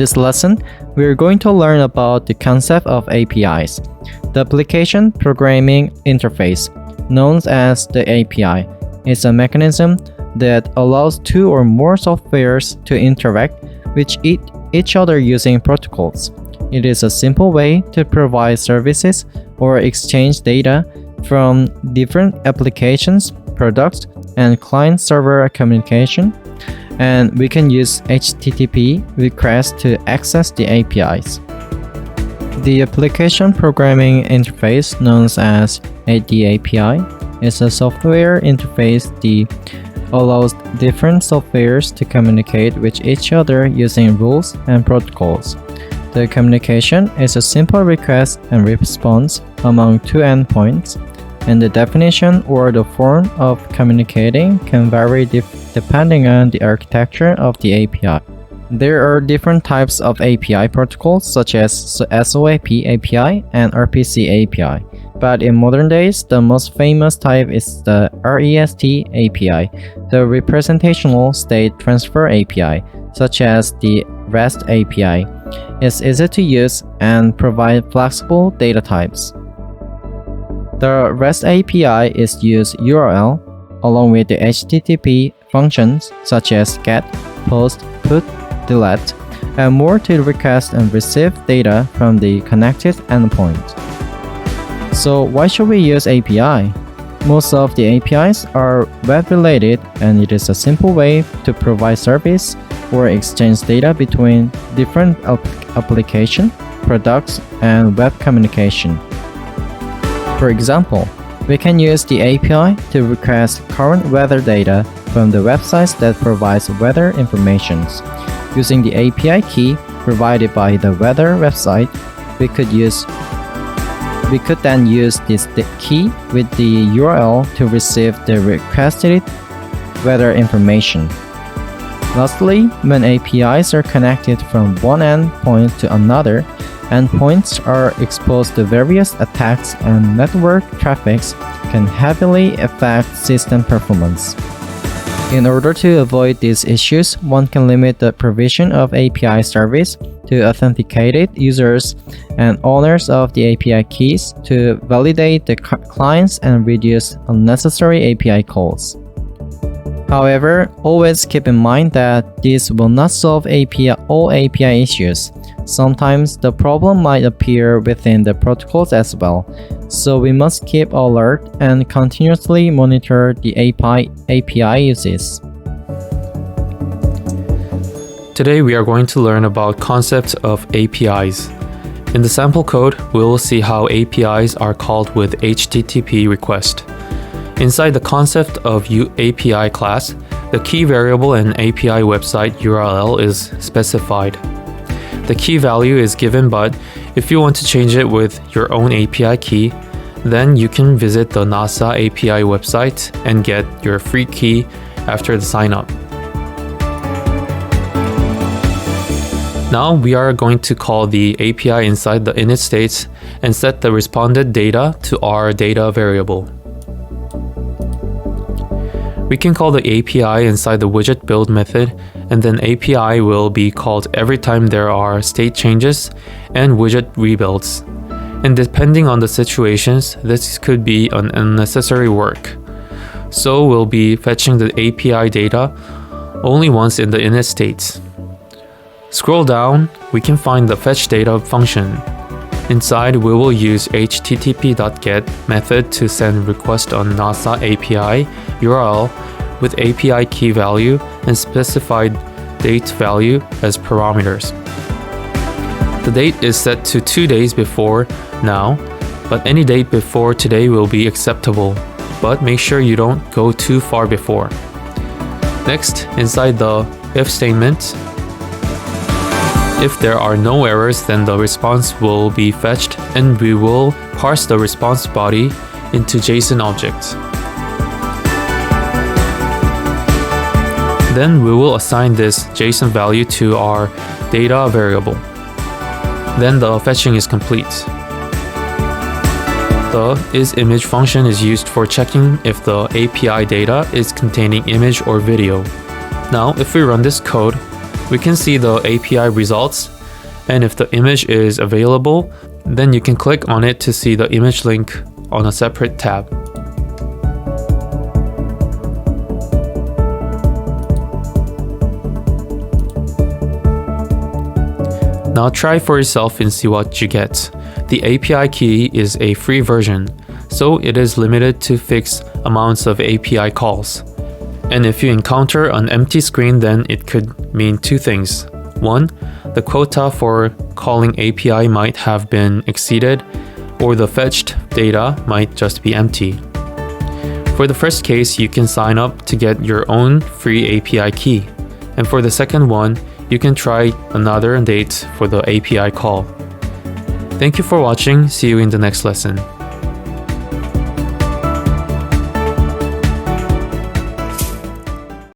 this lesson, we're going to learn about the concept of APIs. The application programming interface, known as the API, is a mechanism that allows two or more softwares to interact with each other using protocols. It is a simple way to provide services or exchange data from different applications, products, and client-server communication, and we can use HTTP requests to access the APIs. The application programming interface, known as the API, is a software interface that allows different softwares to communicate with each other using rules and protocols. The communication is a simple request and response among two endpoints, and the definition or the form of communicating can vary depending on the architecture of the API. There are different types of API protocols such as SOAP API and RPC API, but in modern days, the most famous type is the REST API, the representational state transfer API, such as the REST API. It's easy to use and provide flexible data types. The REST API is use URL along with the HTTP functions such as GET, POST, PUT, DELETE, and more to request and receive data from the connected endpoint. So why should we use API? Most of the APIs are web-related, and it is a simple way to provide service or exchange data between different applications, products, and web communication. For example, we can use the API to request current weather data from the websites that provides weather information. Using the API key provided by the weather website, we could then use this key with the URL to receive the requested weather information. Lastly, when APIs are connected from one endpoint to another, endpoints are exposed to various attacks, and network traffic can heavily affect system performance. In order to avoid these issues, one can limit the provision of API service to authenticated users and owners of the API keys to validate the clients and reduce unnecessary API calls. However, always keep in mind that this will not solve all API issues. Sometimes the problem might appear within the protocols as well, so we must keep alert and continuously monitor the API uses. Today we are going to learn about concepts of APIs. In the sample code, we will see how APIs are called with HTTP request. Inside the concept of API class, the key variable and API website URL is specified. The key value is given, but if you want to change it with your own API key, then you can visit the NASA API website and get your free key after the sign up. Now we are going to call the API inside the init states and set the responded data to our data variable. We can call the API inside the widget build method, and then API will be called every time there are state changes and widget rebuilds. And depending on the situations, this could be an unnecessary work. So we'll be fetching the API data only once in the init states. Scroll down, we can find the fetch data function. Inside, we will use http.get method to send request on NASA API URL with API key value and specified date value as parameters. The date is set to 2 days before now, but any date before today will be acceptable, but make sure you don't go too far before. Next, inside the if statement, if there are no errors, then the response will be fetched, and we will parse the response body into JSON object. Then we will assign this JSON value to our data variable. Then the fetching is complete. The isImage function is used for checking if the API data is containing image or video. Now, if we run this code, we can see the API results, and if the image is available, then you can click on it to see the image link on a separate tab. Now try for yourself and see what you get. The API key is a free version, so it is limited to fixed amounts of API calls. And if you encounter an empty screen, then it could mean two things. One, the quota for calling API might have been exceeded, or the fetched data might just be empty. For the first case, you can sign up to get your own free API key. And for the second one, you can try another date for the API call. Thank you for watching. See you in the next lesson.